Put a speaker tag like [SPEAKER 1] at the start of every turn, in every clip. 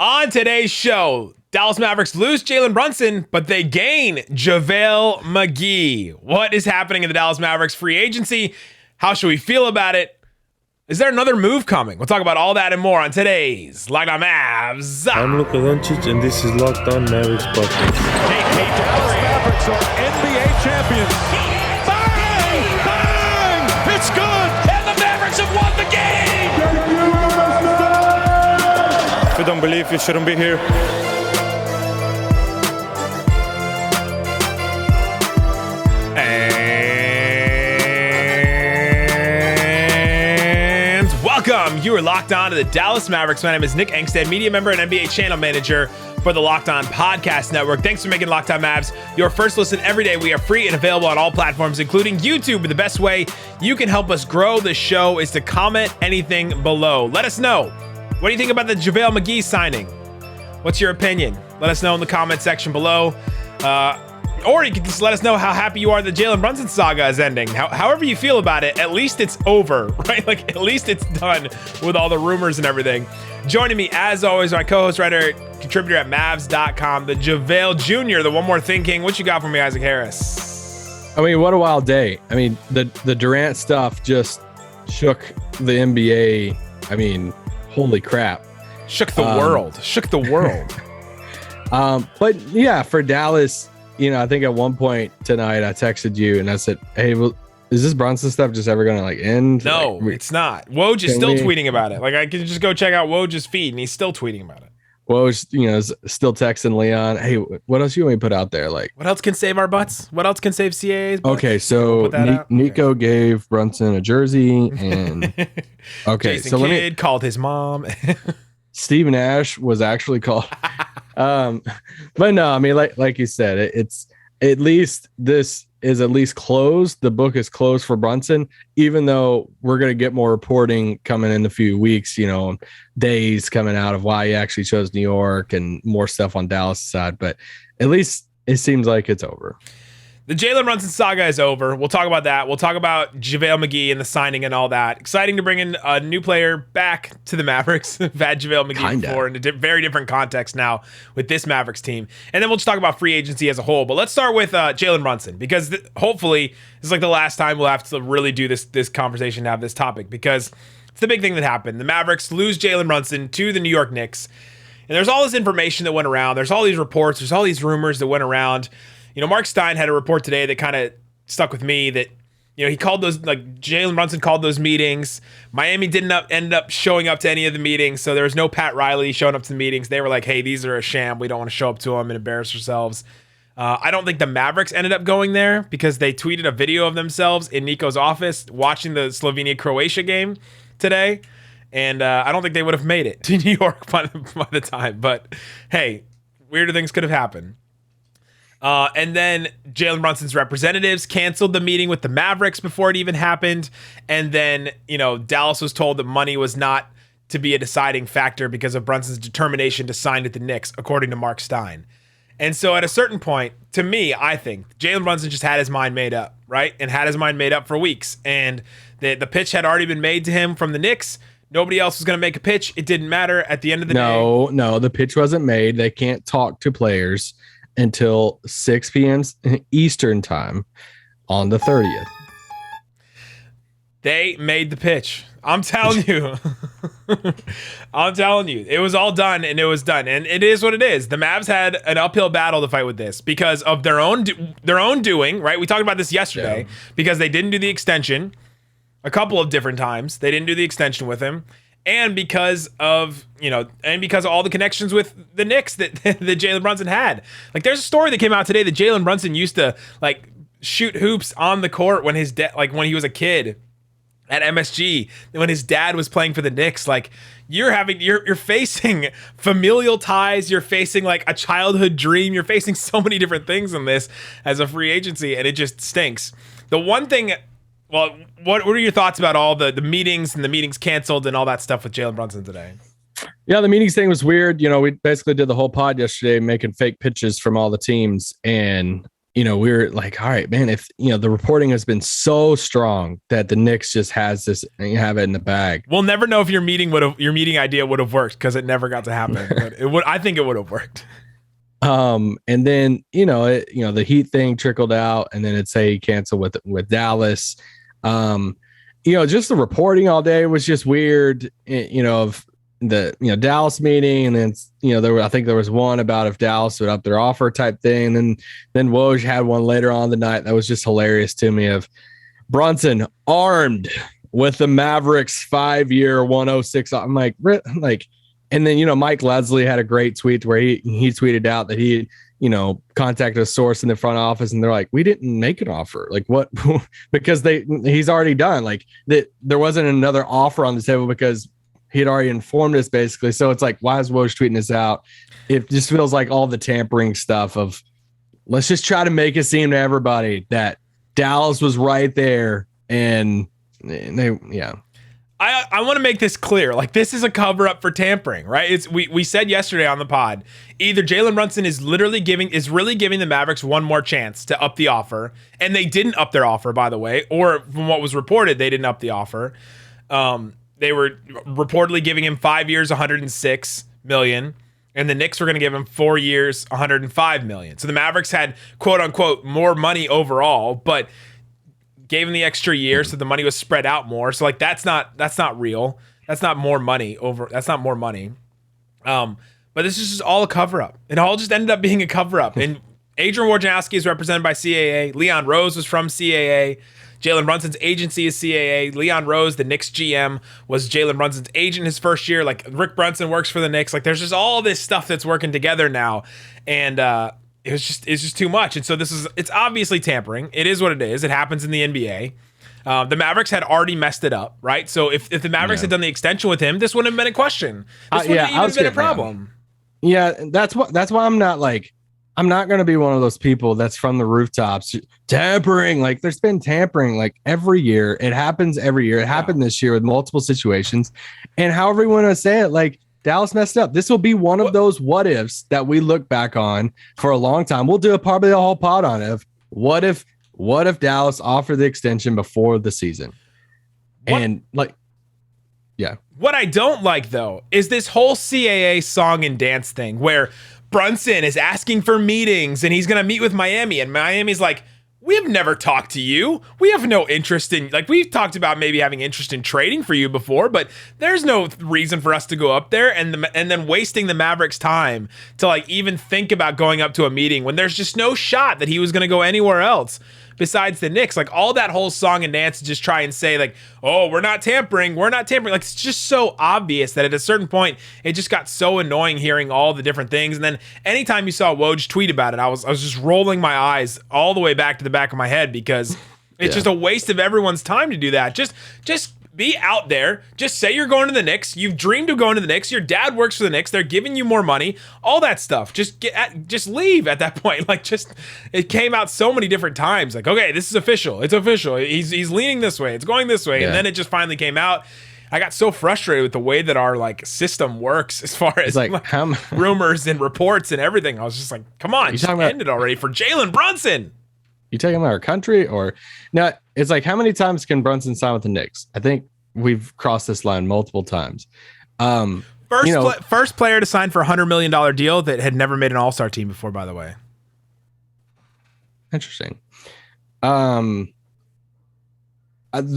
[SPEAKER 1] On today's show, Dallas Mavericks lose Jalen Brunson, but they gain Javale McGee. What is happening in the Dallas Mavericks free agency? How should we feel about it? Is there another move coming? We'll talk about all that and more on today's Locked On Mavs.
[SPEAKER 2] I'm Luka Doncic, and this is Locked On Mavericks podcast.
[SPEAKER 3] Hey, Dallas Mavericks are NBA champions. Bang! Bang! It's good! And the Mavericks have won the game!
[SPEAKER 2] If you don't believe, you shouldn't be here.
[SPEAKER 1] And welcome. You are locked on to the Dallas Mavericks. My name is Nick Angstadt, media member and NBA channel manager for the Locked On Podcast Network. Thanks for making Locked On Mavs your first listen every day. We are free and available on all platforms, including YouTube. But the best way you can help us grow the show is to comment anything below. Let us know. What do you think about the JaVale McGee signing? What's your opinion? Let us know in the comment section below. Or you can just let us know how happy you are that Jalen Brunson saga is ending. However you feel about it, at least it's over, right? Like, at least it's done with all the rumors and everything. Joining me, as always, my co-host, writer, contributor at Mavs.com, the JaVale Jr., the One More Thing King. What you got for me, Isaac Harris?
[SPEAKER 4] I mean, what a wild day. I mean, the Durant stuff just shook the NBA. I mean, holy crap.
[SPEAKER 1] Shook the world. Shook the world.
[SPEAKER 4] But yeah, for Dallas, you know, I think at one point tonight I texted you and I said, hey, well, is this Brunson stuff just ever going to end?
[SPEAKER 1] No, it's not. Woj is still tweeting about it. Like, I can just go check out Woj's feed and he's still tweeting about it.
[SPEAKER 4] Woj, you know, is still texting Leon, hey, what else you want me to put out there? Like,
[SPEAKER 1] what else can save our butts? What else can save CAA's butts?
[SPEAKER 4] Okay, so Nico gave Brunson a jersey and okay,
[SPEAKER 1] Jason
[SPEAKER 4] so
[SPEAKER 1] Kidd called his mom.
[SPEAKER 4] Steve Nash was actually called. But no, I mean, like you said, it's at least this is at least closed. The book is closed for Brunson, even though we're going to get more reporting coming in a few weeks, you know, days coming out of why he actually chose New York and more stuff on Dallas' side. But at least it seems like it's over.
[SPEAKER 1] The Jalen Brunson saga is over. We'll talk about that. We'll talk about JaVale McGee and the signing and all that. Exciting to bring in a new player back to the Mavericks. We've had JaVale McGee before in a very different context now with this Mavericks team. And then we'll just talk about free agency as a whole. But let's start with Jalen Brunson, because hopefully this is like the last time we'll have to really do this conversation, have this topic, because it's the big thing that happened. The Mavericks lose Jalen Brunson to the New York Knicks. And there's all this information that went around. There's all these reports. There's all these rumors that went around. You know, Mark Stein had a report today that kind of stuck with me that, you know, he called those, like, Jalen Brunson called those meetings. Miami didn't end up showing up to any of the meetings, so there was no Pat Riley showing up to the meetings. They were like, hey, these are a sham. We don't want to show up to them and embarrass ourselves. I don't think the Mavericks ended up going there because they tweeted a video of themselves in Nico's office watching the Slovenia-Croatia game today, and I don't think they would have made it to New York by the time. But, hey, weirder things could have happened. And then Jalen Brunson's representatives canceled the meeting with the Mavericks before it even happened. And then, you know, Dallas was told that money was not to be a deciding factor because of Brunson's determination to sign with the Knicks, according to Mark Stein. And so at a certain point, to me, I think Jalen Brunson just had his mind made up, right? And had his mind made up for weeks. And the pitch had already been made to him from the Knicks. Nobody else was going to make a pitch. It didn't matter at the end of the day.
[SPEAKER 4] No, the pitch wasn't made. They can't talk to players until 6 p.m. Eastern time on the 30th.
[SPEAKER 1] They made the pitch. I'm telling you. I'm telling you. It was all done, and it was done. And it is what it is. The Mavs had an uphill battle to fight with this because of their own doing, right? We talked about this yesterday because they didn't do the extension a couple of different times. They didn't do the extension with him. And because of, you know, all the connections with the Knicks that Jalen Brunson had. Like, there's a story that came out today that Jalen Brunson used to, like, shoot hoops on the court when when he was a kid at MSG, when his dad was playing for the Knicks. Like, you're facing familial ties, you're facing like a childhood dream, you're facing so many different things in this as a free agency, and it just stinks. The one thing. Well, what are your thoughts about all the meetings and the meetings canceled and all that stuff with Jalen Brunson today?
[SPEAKER 4] Yeah, the meetings thing was weird. You know, we basically did the whole pod yesterday making fake pitches from all the teams. And, we were like, all right, man, if the reporting has been so strong that the Knicks just has this, have it in the bag.
[SPEAKER 1] We'll never know if your meeting idea would have worked because it never got to happen. But I think it would have worked.
[SPEAKER 4] And then the Heat thing trickled out, and then it'd say he canceled with Dallas. Just the reporting all day was just weird. Of the Dallas meeting, and then I think there was one about if Dallas would up their offer type thing, and then Woj had one later on the night that was just hilarious to me of Brunson armed with the Mavericks 5-year 106. I'm like, and then Mike Leslie had a great tweet where he tweeted out that he contacted a source in the front office, and they're like, we didn't make an offer. Like, what? Because he's already done, like, that there wasn't another offer on the table because he had already informed us, basically. So it's like, why is Woj tweeting this out? It just feels like all the tampering stuff of, let's just try to make it seem to everybody that Dallas was right there. And they, yeah.
[SPEAKER 1] I want to make this clear. Like, this is a cover up for tampering, right? We said yesterday on the pod, either Jalen Brunson is really giving the Mavericks one more chance to up the offer, and they didn't up their offer, by the way, or from what was reported, they didn't up the offer. They were reportedly giving him 5 years, $106 million, and the Knicks were going to give him 4 years, $105 million. So the Mavericks had, quote unquote, more money overall, but gave him the extra year, so the money was spread out more. So like, that's not real. That's not more money That's not more money. But this is just all a cover up. It all just ended up being a cover up. And Adrian Wojnarowski is represented by CAA. Leon Rose was from CAA. Jalen Brunson's agency is CAA. Leon Rose, the Knicks GM, was Jalen Brunson's agent his first year. Like, Rick Brunson works for the Knicks. Like, there's just all this stuff that's working together now. And it's just too much. And so it's obviously tampering. It is what it is. It happens in the NBA. The Mavericks had already messed it up, right? So if the Mavericks had done the extension with him, this wouldn't have been a question. This wouldn't have even been a problem.
[SPEAKER 4] Yeah, that's why I'm not going to be one of those people that's from the rooftops tampering. Like, there's been tampering like every year. It happens every year. It happened this year with multiple situations. And however you want to say it, like, Dallas messed up. This will be one of those what ifs that we look back on for a long time. We'll do probably a whole pod on it. What if Dallas offered the extension before the season? And like, yeah. What
[SPEAKER 1] I don't like, though, is this whole CAA song and dance thing where Brunson is asking for meetings and he's going to meet with Miami, and Miami's like, we have never talked to you. We have no interest in, like, we've talked about maybe having interest in trading for you before, but there's no reason for us to go up there and then wasting the Mavericks' time to, like, even think about going up to a meeting when there's just no shot that he was going to go anywhere else besides the Knicks. Like, all that whole song and dance to just try and say, like, oh, we're not tampering. Like, it's just so obvious that at a certain point, it just got so annoying hearing all the different things. And then anytime you saw Woj tweet about it, I was just rolling my eyes all the way back to the back of my head, because it's just a waste of everyone's time to do that. Just be out there. Just say you're going to the Knicks. You've dreamed of going to the Knicks. Your dad works for the Knicks. They're giving you more money. All that stuff. Just leave at that point. Like, it came out so many different times. Like, okay, this is official. It's official. He's leaning this way. It's going this way. Yeah. And then it just finally came out. I got so frustrated with the way that our, like, system works as far as like rumors and reports and everything. I was just like, come on, just end it already for Jalen Brunson.
[SPEAKER 4] You talking about our country, or no? It's like, how many times can Brunson sign with the Knicks? I think we've crossed this line multiple times.
[SPEAKER 1] First player to sign for $100 million deal that had never made an All-Star team before, by the way.
[SPEAKER 4] Interesting. The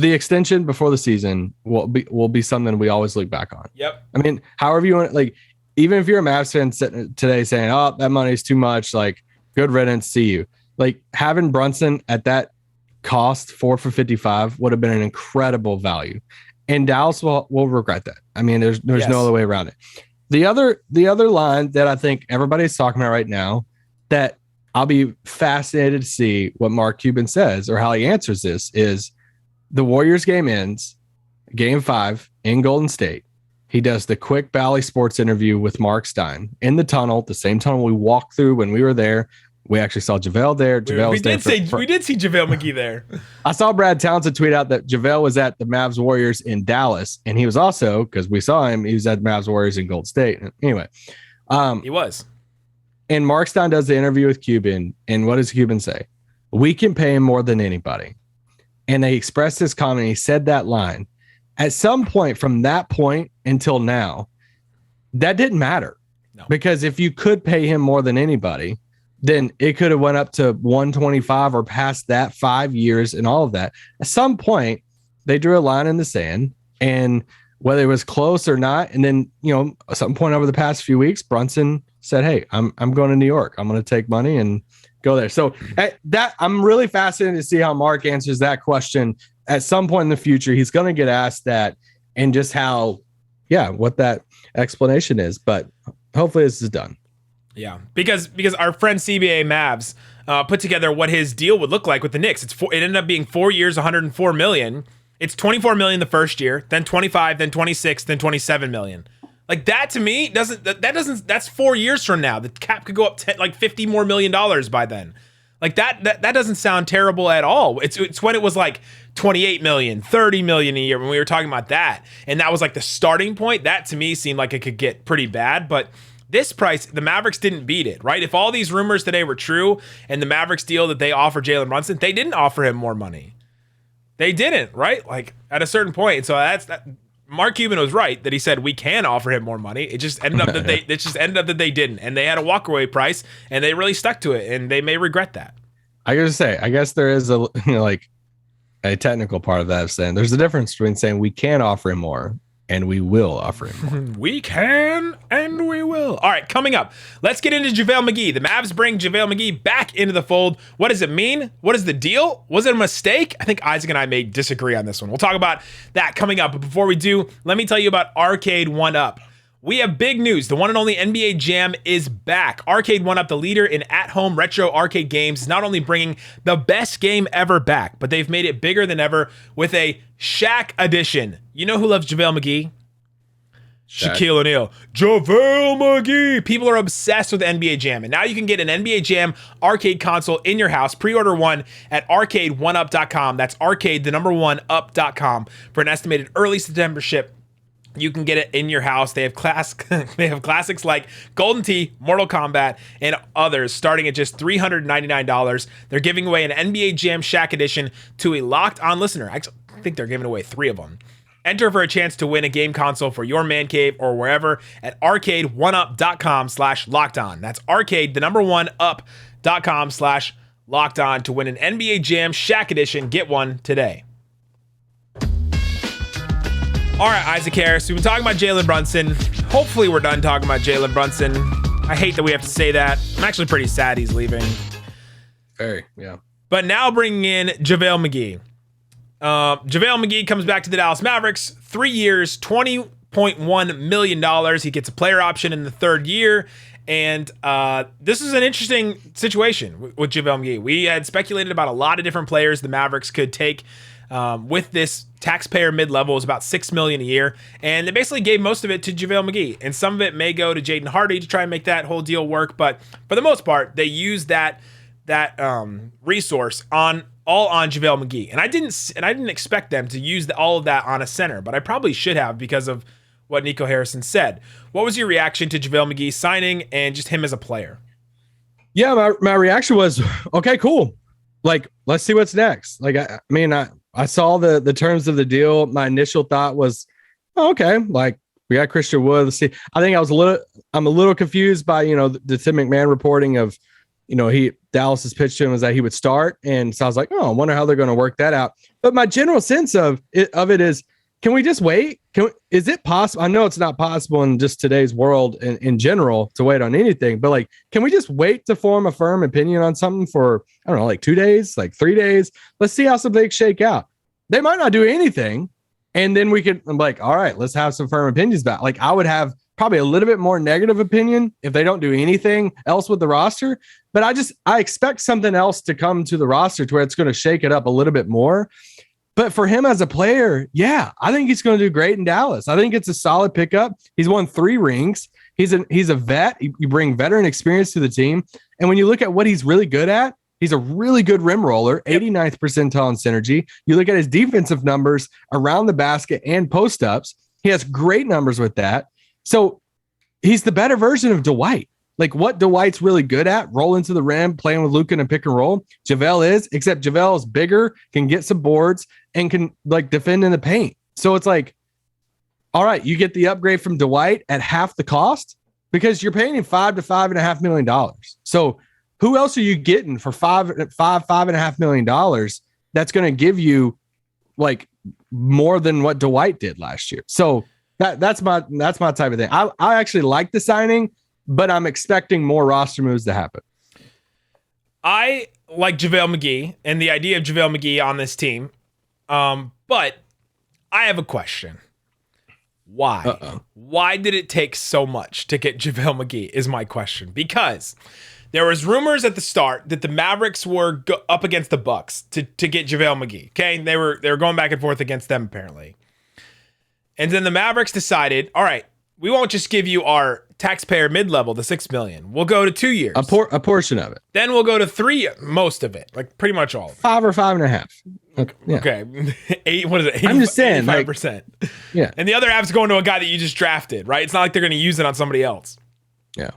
[SPEAKER 4] extension before the season will be something we always look back on.
[SPEAKER 1] Yep.
[SPEAKER 4] I mean, however you want, like, even if you're a Mavs fan sitting today saying, oh, that money's too much, like, good riddance, see you. Like, having Brunson at that cost, 4 for $55, would have been an incredible value, and Dallas will regret that. I mean, there's no other way around it. The other line that I think everybody's talking about right now, that I'll be fascinated to see what Mark Cuban says or how he answers this, is the Warriors game ends, game 5 in Golden State. He does the quick Bally Sports interview with Mark Stein in the tunnel, the same tunnel we walked through when we were there. We actually saw JaVale there.
[SPEAKER 1] We did see JaVale McGee there.
[SPEAKER 4] I saw Brad Townsend tweet out that JaVale was at the Mavs Warriors in Dallas, and he was also, because we saw him, he was at Mavs Warriors in Golden State. Anyway,
[SPEAKER 1] he was.
[SPEAKER 4] And Mark Stein does the interview with Cuban. And what does Cuban say? We can pay him more than anybody. And they expressed this comment. He said that line. At some point from that point until now, that didn't matter. No. Because if you could pay him more than anybody, then it could have went up to 125 or past that 5 years and all of that. At some point, they drew a line in the sand, and whether it was close or not, and then, at some point over the past few weeks, Brunson said, hey, I'm going to New York. I'm going to take money and go there. So that I'm really fascinated to see how Mark answers that question. At some point in the future, he's going to get asked that, and just what that explanation is. But hopefully this is done.
[SPEAKER 1] Yeah, because our friend CBA Mavs put together what his deal would look like with the Knicks. It ended up being 4 years, $104 million. It's $24 million the first year, then 25, then 26, then 27 million. Like that to me that's 4 years from now. The cap could go up $50 more million by then. Like that doesn't sound terrible at all. It's when it was like 28 million, 30 million a year when we were talking about that. And that was like the starting point. That to me seemed like it could get pretty bad, but this price, the Mavericks didn't beat it, right? If all these rumors today were true and the Mavericks deal that they offered Jalen Brunson, they didn't offer him more money. They didn't, right? Like at a certain point. So Mark Cuban was right that he said we can offer him more money. It just ended up that they didn't, and they had a walkaway price, and they really stuck to it, and they may regret that.
[SPEAKER 4] I gotta say, I guess there is a technical part of that of saying there's a difference between saying we can offer him more and we will offer him more.
[SPEAKER 1] We can and we will. All right, coming up, let's get into JaVale McGee. The Mavs bring JaVale McGee back into the fold. What does it mean? What is the deal? Was it a mistake? I think Isaac and I may disagree on this one. We'll talk about that coming up. But before we do, let me tell you about Arcade 1UP. We have big news. The one and only NBA Jam is back. Arcade 1UP, the leader in at-home retro arcade games, is not only bringing the best game ever back, but they've made it bigger than ever with a Shaq edition. You know who loves JaVale McGee? Shaq. Shaquille O'Neal. JaVale McGee. People are obsessed with NBA Jam, and now you can get an NBA Jam arcade console in your house. Pre-order one at arcade1up.com. That's arcade, the number one, up.com for an estimated early September ship. You can get it in your house. They have classics like Golden Tee, Mortal Kombat, and others starting at just $399. They're giving away an NBA Jam Shaq edition to a Locked On listener. I think they're giving away 3 of them. Enter for a chance to win a game console for your man cave or wherever at arcade1up.com/lockedon. That's arcade, the number one, up.com/lockedon to win an NBA Jam Shaq edition. Get one today. All right, Isaac Harris, we've been talking about Jalen Brunson. Hopefully we're done talking about Jalen Brunson. I hate that we have to say that. I'm actually pretty sad he's leaving.
[SPEAKER 4] Very, yeah.
[SPEAKER 1] But now bringing in JaVale McGee. JaVale McGee comes back to the Dallas Mavericks. 3 years, $20.1 million. He gets a player option in the 3rd year. And this is an interesting situation with JaVale McGee. We had speculated about a lot of different players the Mavericks could take with this taxpayer mid-level. Is about $6 million a year, and they basically gave most of it to JaVale McGee, and some of it may go to Jaden Hardy to try and make that whole deal work. But for the most part, they used that resource all on JaVale McGee, and I didn't expect them to use all of that on a center, but I probably should have because of what Nico Harrison said. What was your reaction to JaVale McGee signing and just him as a player?
[SPEAKER 4] Yeah, my reaction was, okay, cool. Like, let's see what's next. Like, I saw the terms of the deal. My initial thought was, okay, like we got Christian Wood. Let's see. I think I'm a little confused by, the Tim McMahon reporting of, Dallas's pitch to him was that he would start. And so I was like, I wonder how they're going to work that out. But my general sense of it is, can we just wait? Is it possible? I know it's not possible in just today's world in general to wait on anything, but like, can we just wait to form a firm opinion on something for, I don't know, like 2 days, like 3 days? Let's see how some things shake out. They might not do anything. And then we could, I'm like, all right, let's have some firm opinions back. Like I would have probably a little bit more negative opinion if they don't do anything else with the roster, but I expect something else to come to the roster to where it's going to shake it up a little bit more. But for him as a player, yeah, I think he's going to do great in Dallas. I think it's a solid pickup. He's won 3 rings. He's a vet. You bring veteran experience to the team. And when you look at what he's really good at, he's a really good rim roller, 89th percentile in synergy. You look at his defensive numbers around the basket and post-ups. He has great numbers with that. So he's the better version of Dwight. like what Dwight's really good at, rolling to the rim, playing with Luka in a pick and roll. JaVale is, except JaVale is bigger, can get some boards, and can like defend in the paint. So it's like, all right, you get the upgrade from Dwight at half the cost because you're paying him $5 to $5.5 million. So who else are you getting for $5.5 million that's going to give you like more than what Dwight did last year? So that's my type of thing. I actually like the signing, but I'm expecting more roster moves to happen.
[SPEAKER 1] I like JaVale McGee and the idea of JaVale McGee on this team. But I have a question. Why? Uh-oh. Why did it take so much to get JaVale McGee is my question. Because there was rumors at the start that the Mavericks were up against the Bucks to get JaVale McGee. Okay, they were going back and forth against them apparently. And then the Mavericks decided, all right, we won't just give you our taxpayer mid-level, the $6 million. We'll go to 2 years.
[SPEAKER 4] A portion of it.
[SPEAKER 1] Then we'll go to 3, most of it, like pretty much all of it.
[SPEAKER 4] 5 or 5.5. Okay. Yeah.
[SPEAKER 1] Okay. 8, what is it? 80,
[SPEAKER 4] I'm just saying,
[SPEAKER 1] 85%.
[SPEAKER 4] Like, yeah.
[SPEAKER 1] And the other half's going to a guy that you just drafted, right? It's not like they're going to use it on somebody else.
[SPEAKER 4] Yeah.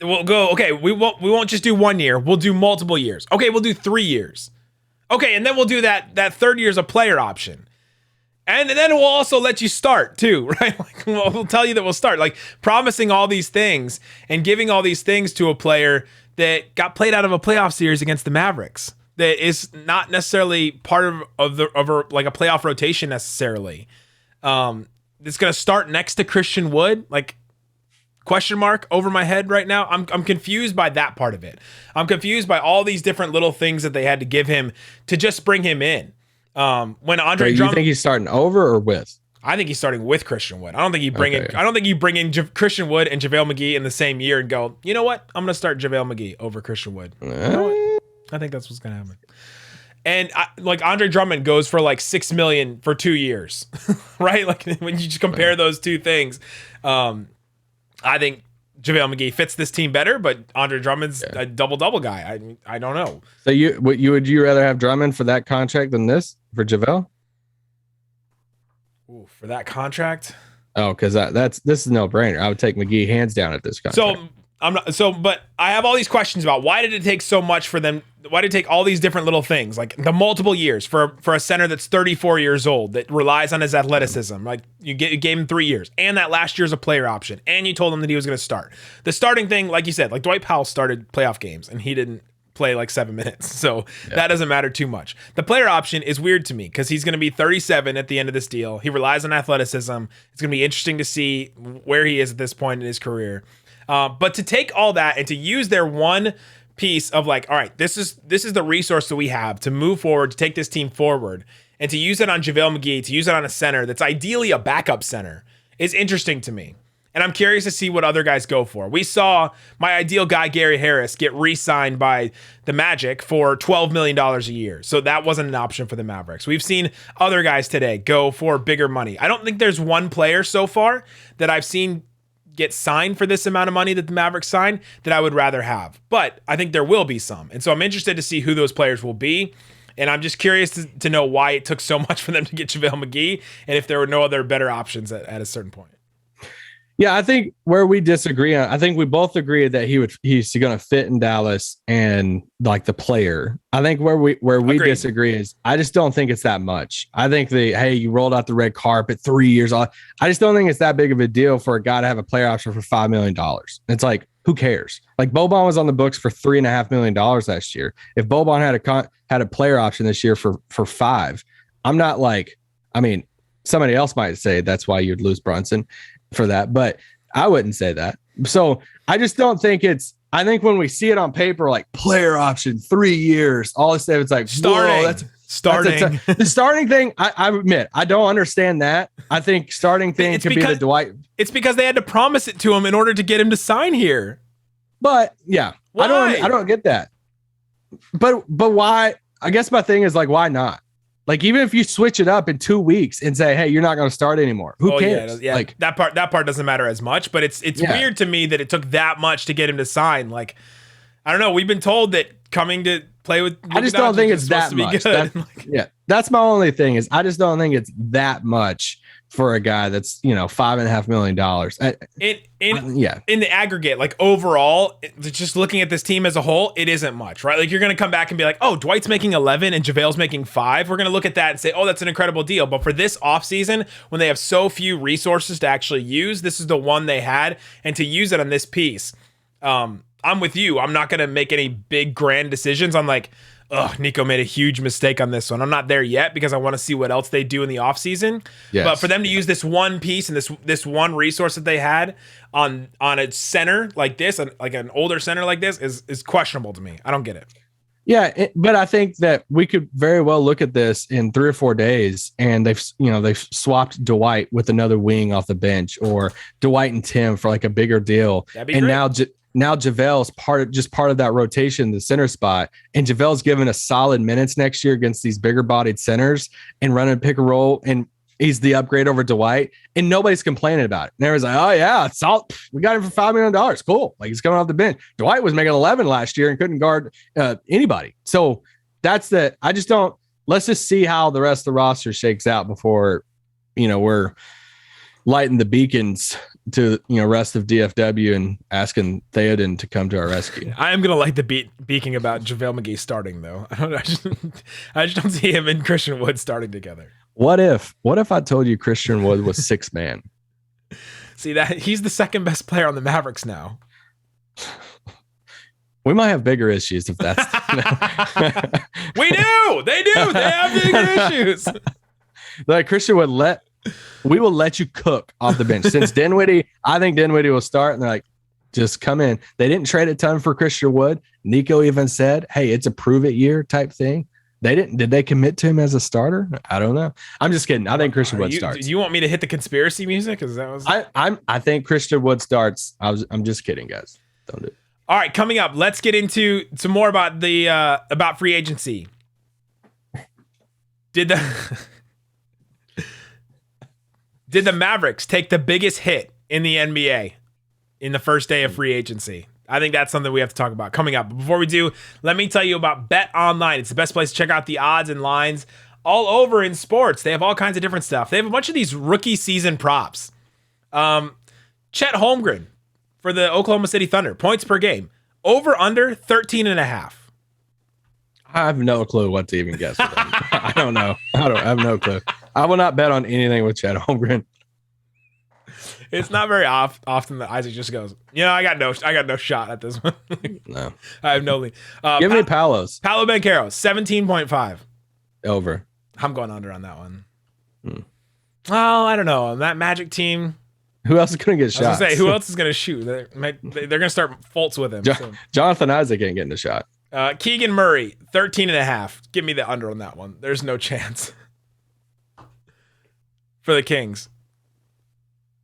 [SPEAKER 1] We'll go, okay, we won't just do 1 year. We'll do multiple years. Okay, we'll do 3 years. Okay, and then we'll do that third year's a player option. And then we'll also let you start too, right? Like we'll tell you that we'll start, like promising all these things and giving all these things to a player that got played out of a playoff series against the Mavericks. That is not necessarily part of like a playoff rotation necessarily. It's going to start next to Christian Wood, like question mark over my head right now. I'm confused by that part of it. I'm confused by all these different little things that they had to give him to just bring him in. When Andre Drummond,
[SPEAKER 4] you think he's starting over or with?
[SPEAKER 1] I think he's starting with Christian Wood. I don't think you bring in Christian Wood and JaVale McGee in the same year and go, you know what? I'm going to start JaVale McGee over Christian Wood. You know what? I think that's what's going to happen. And like Andre Drummond goes for like $6 million for 2 years, right? Like when you just compare those two things, I think JaVale McGee fits this team better, but Andre Drummond's a double guy. I don't know.
[SPEAKER 4] So would you rather have Drummond for that contract than this for JaVale?
[SPEAKER 1] Ooh, for that contract?
[SPEAKER 4] Oh, because this is no brainer. I would take McGee hands down at this contract.
[SPEAKER 1] But I have all these questions about why did it take so much for them? Why did it take all these different little things, like the multiple years for a center that's 34 years old that relies on his athleticism? Like you gave him 3 years, and that last year's a player option, and you told him that he was going to start. The starting thing, like you said, like Dwight Powell started playoff games, and he didn't play like 7 minutes, so that doesn't matter too much. The player option is weird to me because he's going to be 37 at the end of this deal. He relies on athleticism. It's going to be interesting to see where he is at this point in his career. But to take all that and to use their one piece of like, all right, this is the resource that we have to move forward, to take this team forward, and to use it on JaVale McGee, to use it on a center that's ideally a backup center is interesting to me. And I'm curious to see what other guys go for. We saw my ideal guy, Gary Harris, get re-signed by the Magic for $12 million a year. So that wasn't an option for the Mavericks. We've seen other guys today go for bigger money. I don't think there's one player so far that I've seen get signed for this amount of money that the Mavericks signed that I would rather have. But I think there will be some. And so I'm interested to see who those players will be. And I'm just curious to know why it took so much for them to get JaVale McGee and if there were no other better options at a certain point.
[SPEAKER 4] Yeah, I think where we disagree on, I think we both agree that he's going to fit in Dallas and like the player. I think where we disagree is I just don't think it's that much. I think you rolled out the red carpet 3 years off. I just don't think it's that big of a deal for a guy to have a player option for $5 million. It's like, who cares? Like Boban was on the books for $3.5 million last year. If Boban had a player option this year for $5 million, I'm not like, I mean, somebody else might say that's why you'd lose Brunson for that, but I wouldn't say that. So I just don't think I think when we see it on paper, like player option, 3 years, all this stuff, it's like
[SPEAKER 1] starting.
[SPEAKER 4] The starting thing, I admit, I don't understand that. I think starting thing could be the Dwight.
[SPEAKER 1] It's because they had to promise it to him in order to get him to sign here.
[SPEAKER 4] But yeah, why? I don't get that. But why? I guess my thing is like, why not? Like, even if you switch it up in 2 weeks and say, hey, you're not going to start anymore. Who cares?
[SPEAKER 1] Yeah.
[SPEAKER 4] Like
[SPEAKER 1] that part doesn't matter as much, but it's weird to me that it took that much to get him to sign. Like, I don't know. We've been told that coming to play with Luka
[SPEAKER 4] I just don't think it's that much. That's my only thing is I just don't think it's that much for a guy that's, $5.5 million.
[SPEAKER 1] In the aggregate, like overall, just looking at this team as a whole, it isn't much, right? Like you're going to come back and be like, oh, Dwight's making 11 and JaVale's making 5. We're going to look at that and say, oh, that's an incredible deal. But for this offseason, when they have so few resources to actually use, this is the one they had. And to use it on this piece, I'm with you. I'm not going to make any big grand decisions on like, Nico made a huge mistake on this one. I'm not there yet because I want to see what else they do in the offseason. Yes. But for them to use this one piece and this one resource that they had on a center like this, like an older center like this, is questionable to me. I don't get it.
[SPEAKER 4] Yeah, but I think that we could very well look at this in 3 or 4 days, and they've swapped Dwight with another wing off the bench, or Dwight and Tim for like a bigger deal.
[SPEAKER 1] That'd be great.
[SPEAKER 4] Now JaVale's part of that rotation, the center spot, and JaVale's given a solid minutes next year against these bigger bodied centers and running pick and roll, and he's the upgrade over Dwight, and nobody's complaining about it. And everyone's like, oh yeah, it's all, we got him for $5 million. Cool. Like he's coming off the bench. Dwight was making 11 last year and couldn't guard anybody. So let's just see how the rest of the roster shakes out before, we're lighting the beacons to rest of DFW and asking Theoden to come to our rescue.
[SPEAKER 1] I am gonna like the beaking about JaVale McGee starting though. I just don't see him and Christian Wood starting together.
[SPEAKER 4] What if I told you Christian Wood was 6 man?
[SPEAKER 1] See that he's the second best player on the Mavericks now.
[SPEAKER 4] We might have bigger issues if that's.
[SPEAKER 1] We do. They do. They have bigger issues.
[SPEAKER 4] Like Christian Wood we will let you cook off the bench. Since I think Dinwiddie will start, and they're like, just come in. They didn't trade a ton for Christian Wood. Nico even said, hey, it's a prove it year type thing. Did they commit to him as a starter? I don't know. I'm just kidding. I think Christian Wood starts.
[SPEAKER 1] Do you want me to hit the conspiracy music?
[SPEAKER 4] I think Christian Wood starts. I'm just kidding, guys. Don't do it.
[SPEAKER 1] All right, coming up, let's get into some more about about free agency. Did the Mavericks take the biggest hit in the NBA in the first day of free agency? I think that's something we have to talk about coming up. But before we do, let me tell you about BetOnline. It's the best place to check out the odds and lines all over in sports. They have all kinds of different stuff. They have a bunch of these rookie season props. Chet Holmgren for the Oklahoma City Thunder, points per game. Over under 13.5.
[SPEAKER 4] I have no clue what to even guess. I don't know. I have no clue. I will not bet on anything with Chet Holmgren.
[SPEAKER 1] It's not very often that Isaac just goes, I got no shot at this one.
[SPEAKER 4] No.
[SPEAKER 1] I have no lead.
[SPEAKER 4] Give me Palos.
[SPEAKER 1] Paolo Banchero, 17.5.
[SPEAKER 4] Over.
[SPEAKER 1] I'm going under on that one. Well, I don't know. On that Magic team.
[SPEAKER 4] Who else is going to get shots?
[SPEAKER 1] I was going to say, who else is going to shoot? They're going to start Fultz with him.
[SPEAKER 4] Jonathan Isaac ain't getting a shot.
[SPEAKER 1] Keegan Murray, 13.5. Give me the under on that one. There's no chance. For the Kings.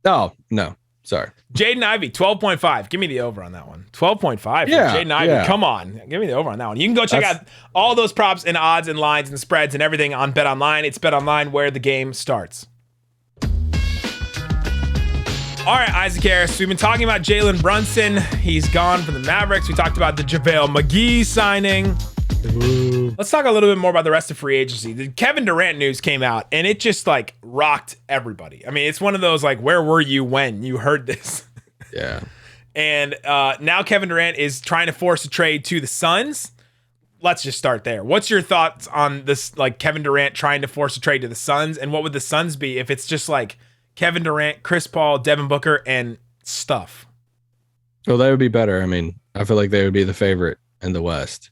[SPEAKER 4] Oh, no. Sorry.
[SPEAKER 1] Jaden Ivey, 12.5. Give me the over on that one. 12.5 for Jaden Ivey. Yeah. Come on. Give me the over on that one. You can go check out all those props and odds and lines and spreads and everything on BetOnline. It's BetOnline where the game starts. All right, Isaac Harris. We've been talking about Jalen Brunson. He's gone from the Mavericks. We talked about the JaVale McGee signing. Ooh. Let's talk a little bit more about the rest of free agency. The Kevin Durant news came out, and it just like rocked everybody. I mean, it's one of those like, where were you when you heard this?
[SPEAKER 4] Yeah.
[SPEAKER 1] And now Kevin Durant is trying to force a trade to the Suns. Let's just start there. What's your thoughts on this? Like Kevin Durant trying to force a trade to the Suns, and what would the Suns be if it's just like Kevin Durant, Chris Paul, Devin Booker, and stuff?
[SPEAKER 4] Well, they would be better. I mean, I feel like they would be the favorite in the West.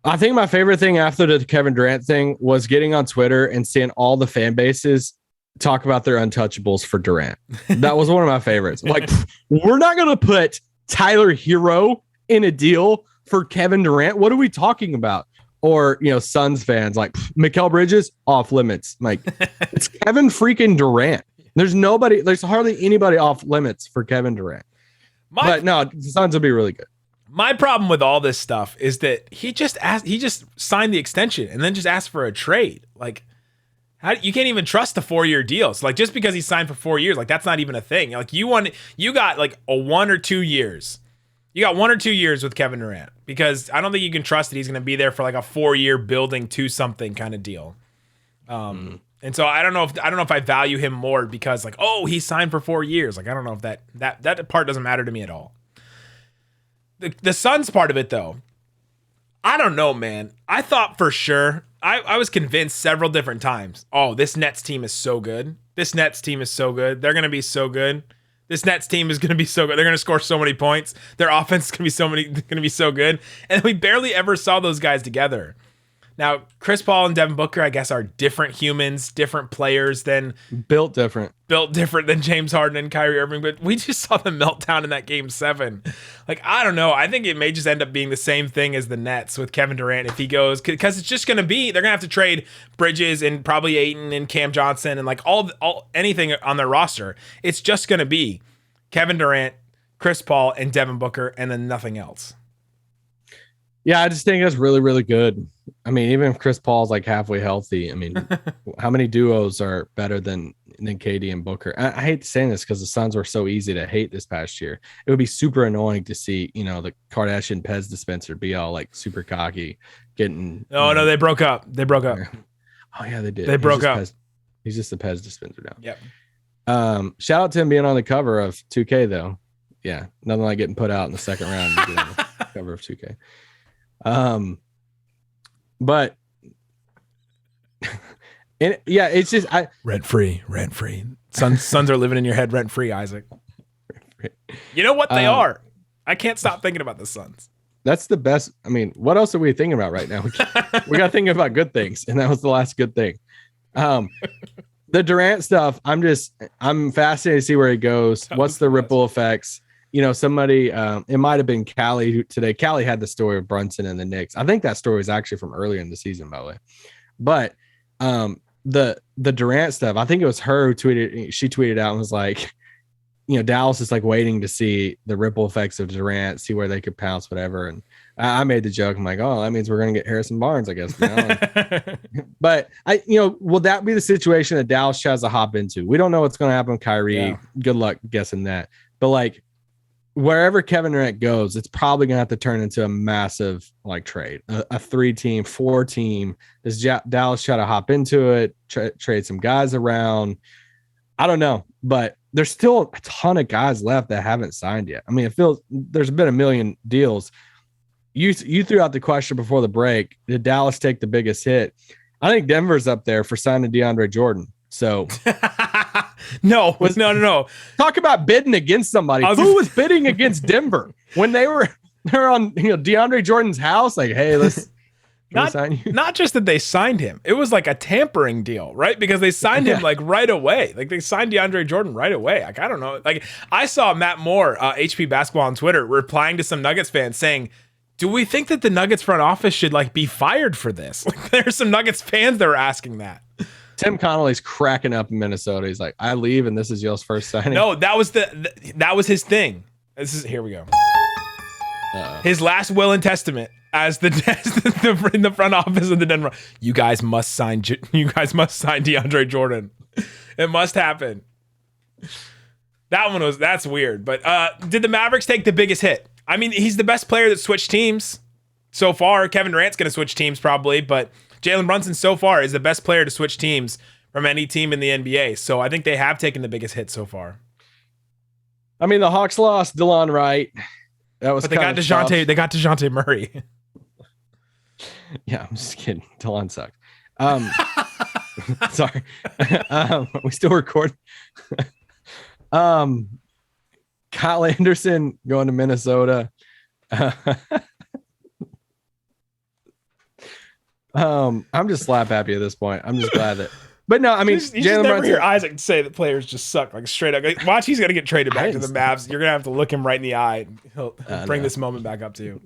[SPEAKER 4] I think my favorite thing after the Kevin Durant thing was getting on Twitter and seeing all the fan bases talk about their untouchables for Durant. That was one of my favorites. Like, we're not going to put Tyler Hero in a deal for Kevin Durant. What are we talking about? Or, Suns fans like Mikal Bridges off limits. Like, it's Kevin freaking Durant. There's hardly anybody off limits for Kevin Durant. But no, the Suns will be really good.
[SPEAKER 1] My problem with all this stuff is that he just signed the extension and then just asked for a trade. Like, you can't even trust the 4-year deals. Like, just because he signed for 4 years, like that's not even a thing. Like you got like a 1 or 2 years. You got 1 or 2 years with Kevin Durant because I don't think you can trust that he's going to be there for like a 4-year building to something kind of deal. And so I don't know if I value him more because like, oh, he signed for 4 years. Like, I don't know if that part doesn't matter to me at all. The Suns part of it though, I don't know, man. I thought for sure, I was convinced several different times. Oh, this Nets team is so good. This Nets team is so good. They're gonna be so good. This Nets team is gonna be so good. They're gonna score so many points. Their offense is gonna be so good. And we barely ever saw those guys together. Now, Chris Paul and Devin Booker, I guess, are different humans, different players than
[SPEAKER 4] built different
[SPEAKER 1] than James Harden and Kyrie Irving. But we just saw the meltdown in that game 7. Like, I don't know. I think it may just end up being the same thing as the Nets with Kevin Durant if he goes, because it's just going to be, they're going to have to trade Bridges and probably Ayton and Cam Johnson and like all anything on their roster. It's just going to be Kevin Durant, Chris Paul, and Devin Booker, and then nothing else.
[SPEAKER 4] Yeah, I just think that's really, really good. I mean, even if Chris Paul's like halfway healthy, I mean, how many duos are better than KD and Booker? I hate saying this because the Suns were so easy to hate this past year. It would be super annoying to see, the Kardashian Pez dispenser be all like super cocky, getting.
[SPEAKER 1] Oh, no, they broke up.
[SPEAKER 4] Oh, yeah, they did.
[SPEAKER 1] They broke up.
[SPEAKER 4] He's just a Pez dispenser now.
[SPEAKER 1] Yep.
[SPEAKER 4] Shout out to him being on the cover of 2K, though. Yeah, nothing like getting put out in the second round and being on the cover of 2K. But and yeah, it's just
[SPEAKER 1] rent free. Suns are living in your head rent free, Isaac. You know what they are? I can't stop thinking about the Suns.
[SPEAKER 4] That's the best. I mean, what else are we thinking about right now? We got thinking about good things, and that was the last good thing. The Durant stuff, I'm fascinated to see where he goes. What's the ripple effects? Somebody, it might have been Callie today. Callie had the story of Brunson and the Knicks. I think that story was actually from earlier in the season, by the way. But the Durant stuff, I think it was her who tweeted. She tweeted out and was like, Dallas is like waiting to see the ripple effects of Durant, see where they could pounce, whatever. And I made the joke. I'm like, oh, that means we're going to get Harrison Barnes, I guess. Now. But will that be the situation that Dallas tries to hop into? We don't know what's going to happen with Kyrie. Yeah. Good luck guessing that. But like, wherever Kevin Durant goes, it's probably going to have to turn into a massive like trade, a 3-team, 4-team. Does Dallas try to hop into it, trade some guys around? I don't know, but there's still a ton of guys left that haven't signed yet. I mean, it feels there's been a million deals. You threw out the question before the break. Did Dallas take the biggest hit? I think Denver's up there for signing DeAndre Jordan. So
[SPEAKER 1] no.
[SPEAKER 4] Talk about bidding against somebody. Who was bidding against Denver when they're on DeAndre Jordan's house? Like, hey, let's sign you.
[SPEAKER 1] Not just that they signed him. It was like a tampering deal, right? Because they signed him like right away. Like they signed DeAndre Jordan right away. Like, I don't know. Like I saw Matt Moore, HP Basketball on Twitter, replying to some Nuggets fans saying, do we think that the Nuggets front office should like be fired for this? Like there's some Nuggets fans that were asking that.
[SPEAKER 4] Tim Connolly's cracking up in Minnesota. He's like, I leave and this is y'all's first signing.
[SPEAKER 1] No, that was his thing. Here we go. His last will and testament as in the front office of the Denver. You guys must sign DeAndre Jordan. It must happen. That's weird. But did the Mavericks take the biggest hit? I mean, he's the best player that switched teams so far. Kevin Durant's going to switch teams probably, but Jalen Brunson so far is the best player to switch teams from any team in the NBA. So I think they have taken the biggest hit so far.
[SPEAKER 4] I mean, the Hawks lost DeLon Wright. But
[SPEAKER 1] they got DeJounte. They got DeJounte Murray.
[SPEAKER 4] Yeah, I'm just kidding. DeLon sucks. Sorry. We still record. Kyle Anderson going to Minnesota. I'm just slap happy at this point. I'm just glad that. But no, I mean,
[SPEAKER 1] you just never hear Isaac say that players just suck, like straight up. Like, watch, he's gonna get traded back to the Mavs. You're gonna have to look him right in the eye. And he'll bring this moment back up to you.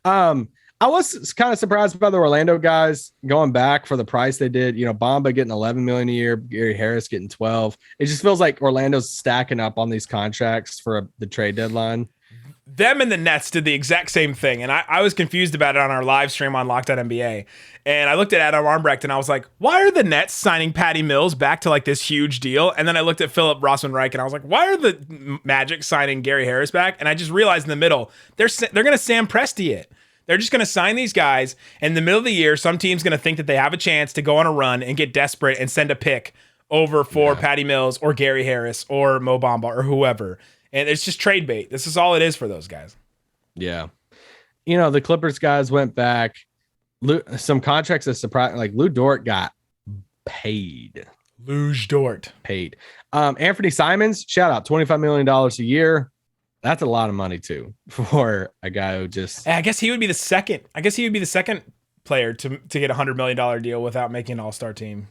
[SPEAKER 4] I was kind of surprised by the Orlando guys going back for the price they did. Bamba getting $11 million a year, Gary Harris getting 12. It just feels like Orlando's stacking up on these contracts for the trade deadline.
[SPEAKER 1] Them and the Nets did the exact same thing, and I was confused about it on our live stream on Locked On NBA. And I looked at Adam Armbrecht, and I was like, why are the Nets signing Patty Mills back to like this huge deal? And then I looked at Philip Rossman-Reich, and I was like, why are the Magic signing Gary Harris back? And I just realized in the middle, they're going to Sam Presti it. They're just going to sign these guys. In the middle of the year, some team's going to think that they have a chance to go on a run and get desperate and send a pick over for Patty Mills or Gary Harris or Mo Bamba or whoever. And it's just trade bait. This is all it is for those guys.
[SPEAKER 4] Yeah. You know, the Clippers guys went back. Some contracts that surprised, like Lou Dort got paid.
[SPEAKER 1] Luge Dort.
[SPEAKER 4] Paid. Anthony Simons, shout out, $25 million a year. That's a lot of money too for a guy who just.
[SPEAKER 1] I guess he would be the second. Player to get $100 million deal without making an all-star team.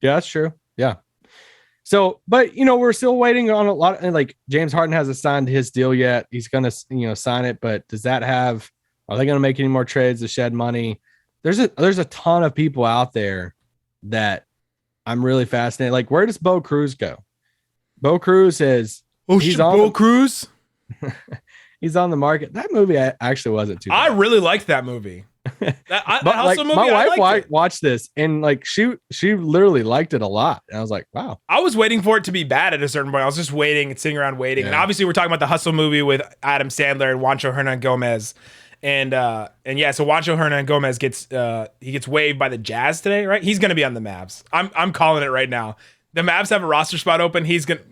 [SPEAKER 4] Yeah, that's true. Yeah. So, but you know, we're still waiting on a lot. And like James Harden hasn't signed his deal yet. He's gonna, sign it. But does that have? Are they gonna make any more trades to shed money? There's a ton of people out there that I'm really fascinated. Like, where does Bo Cruz go? Bo Cruz is.
[SPEAKER 1] Bo Cruz.
[SPEAKER 4] He's on the market. That movie actually wasn't too bad.
[SPEAKER 1] I really liked that movie.
[SPEAKER 4] My wife watched this and like she literally liked it a lot. And I was like, wow.
[SPEAKER 1] I was waiting for it to be bad at a certain point. I was just waiting and sitting around waiting. Yeah. And obviously we're talking about the Hustle movie with Adam Sandler and Juancho Hernan Gomez. And so Juancho Hernan Gomez gets waived by the Jazz today, right? He's gonna be on the Mavs. I'm calling it right now. The Mavs have a roster spot open.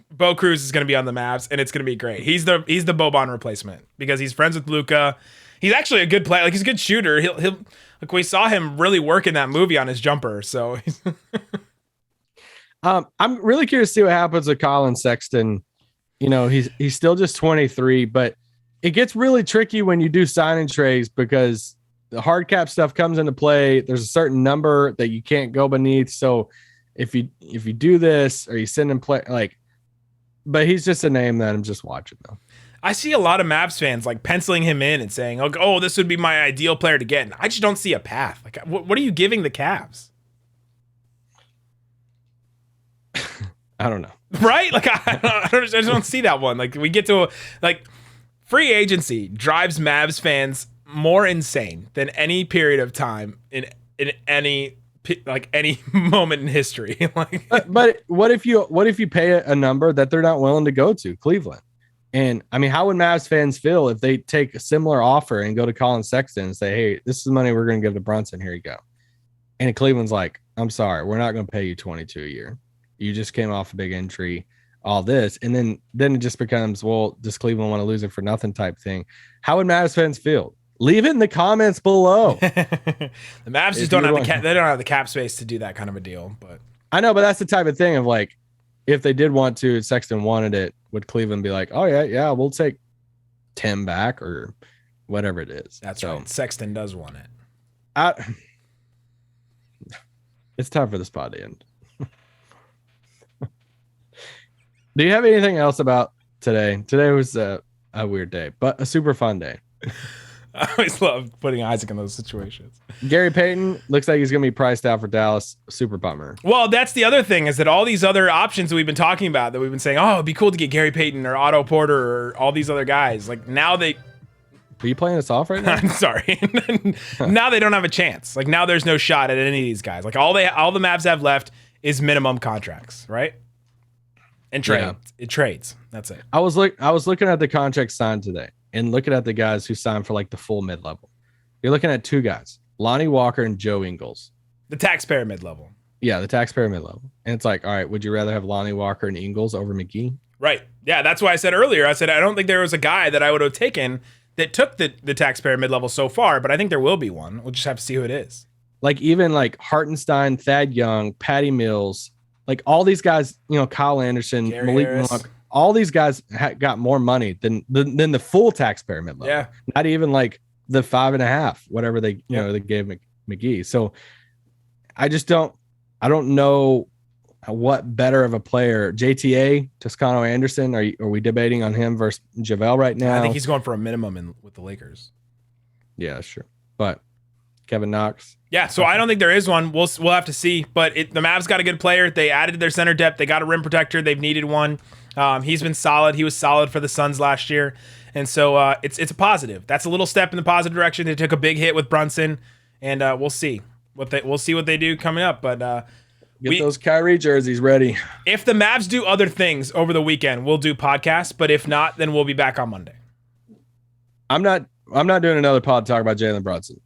[SPEAKER 1] Bo Cruz is gonna be on the Mavs, and it's gonna be great. He's the Boban replacement because he's friends with Luka. He's actually a good player. Like, he's a good shooter. He'll like, we saw him really work in that movie on his jumper. So
[SPEAKER 4] I'm really curious to see what happens with Colin Sexton. You know, he's still just 23, but it gets really tricky when you do signing trades because the hard cap stuff comes into play. There's a certain number that you can't go beneath. So if you do this or you send him but he's just a name that I'm just watching though.
[SPEAKER 1] I see a lot of Mavs fans like penciling him in and saying, "Oh, this would be my ideal player to get." And I just don't see a path. Like, what are you giving the Cavs?
[SPEAKER 4] I don't know.
[SPEAKER 1] Right? Like, I just don't see that one. Like, we get to free agency drives Mavs fans more insane than any period of time in any moment in history.
[SPEAKER 4] but what if you pay a number that they're not willing to go to Cleveland? And I mean, how would Mavs fans feel if they take a similar offer and go to Colin Sexton and say, "Hey, this is the money we're going to give to Brunson. Here you go." And Cleveland's like, "I'm sorry, we're not going to pay you 22 a year. You just came off a big injury, all this." And then it just becomes, well, does Cleveland want to lose it for nothing type thing? How would Mavs fans feel? Leave it in the comments below.
[SPEAKER 1] The Mavs just don't have the cap space to do that kind of a deal. But
[SPEAKER 4] I know, but that's the type of thing of like, if they did want to, Sexton wanted it, would Cleveland be like, "Oh yeah, we'll take Tim back," or whatever it is?
[SPEAKER 1] That's right. Sexton does want it.
[SPEAKER 4] It's time for this pod to end. Do you have anything else about today? Today was a weird day, but a super fun day.
[SPEAKER 1] I always love putting Isaac in those situations.
[SPEAKER 4] Gary Payton looks like he's going to be priced out for Dallas. Super bummer.
[SPEAKER 1] Well, that's the other thing is that all these other options that we've been talking about, that we've been saying, oh, it'd be cool to get Gary Payton or Otto Porter or all these other guys. Like, now they...
[SPEAKER 4] Are you playing us off right now?
[SPEAKER 1] I'm sorry. Now they don't have a chance. Like, now there's no shot at any of these guys. Like, all the Mavs have left is minimum contracts, right? And trade. Yeah. It trades. That's it.
[SPEAKER 4] I was looking at the contract signed today and looking at the guys who signed for like the full mid-level. You're looking at two guys, Lonnie Walker and Joe Ingles.
[SPEAKER 1] The taxpayer mid-level.
[SPEAKER 4] Yeah, the taxpayer mid-level. And it's like, all right, would you rather have Lonnie Walker and Ingles over McGee?
[SPEAKER 1] Right. Yeah, that's why I said earlier, I don't think there was a guy that I would have taken that took the taxpayer mid-level so far, but I think there will be one. We'll just have to see who it is.
[SPEAKER 4] Like even like Hartenstein, Thad Young, Patty Mills, like all these guys, Kyle Anderson,
[SPEAKER 1] Gary
[SPEAKER 4] Malik
[SPEAKER 1] Harris.
[SPEAKER 4] Monk, all these guys got more money than the full taxpayer mid-level.
[SPEAKER 1] Yeah.
[SPEAKER 4] Not even like the 5.5, whatever they gave McGee. So I don't know what better of a player, JTA, Toscano Anderson. Are we debating on him versus Javale right now?
[SPEAKER 1] I think he's going for a minimum with the Lakers.
[SPEAKER 4] Yeah, sure. But Kevin Knox.
[SPEAKER 1] Yeah, so I don't think there is one. We'll have to see. But the Mavs got a good player. They added to their center depth. They got a rim protector. They've needed one. He's been solid. He was solid for the Suns last year. And so it's a positive. That's a little step in the positive direction. They took a big hit with Brunson, and we'll see what they do coming up. But
[SPEAKER 4] get those Kyrie jerseys ready.
[SPEAKER 1] If the Mavs do other things over the weekend, we'll do podcasts. But if not, then we'll be back on Monday.
[SPEAKER 4] I'm not I'm not doing another pod talk about Jalen Brunson.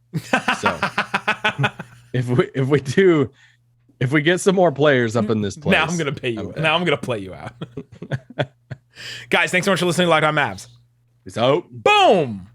[SPEAKER 4] So if we get some more players up in this place,
[SPEAKER 1] now I'm gonna pay you. Now I'm gonna play you out. Guys, thanks so much for listening to Locked On Mavs.
[SPEAKER 4] Peace out.
[SPEAKER 1] Boom.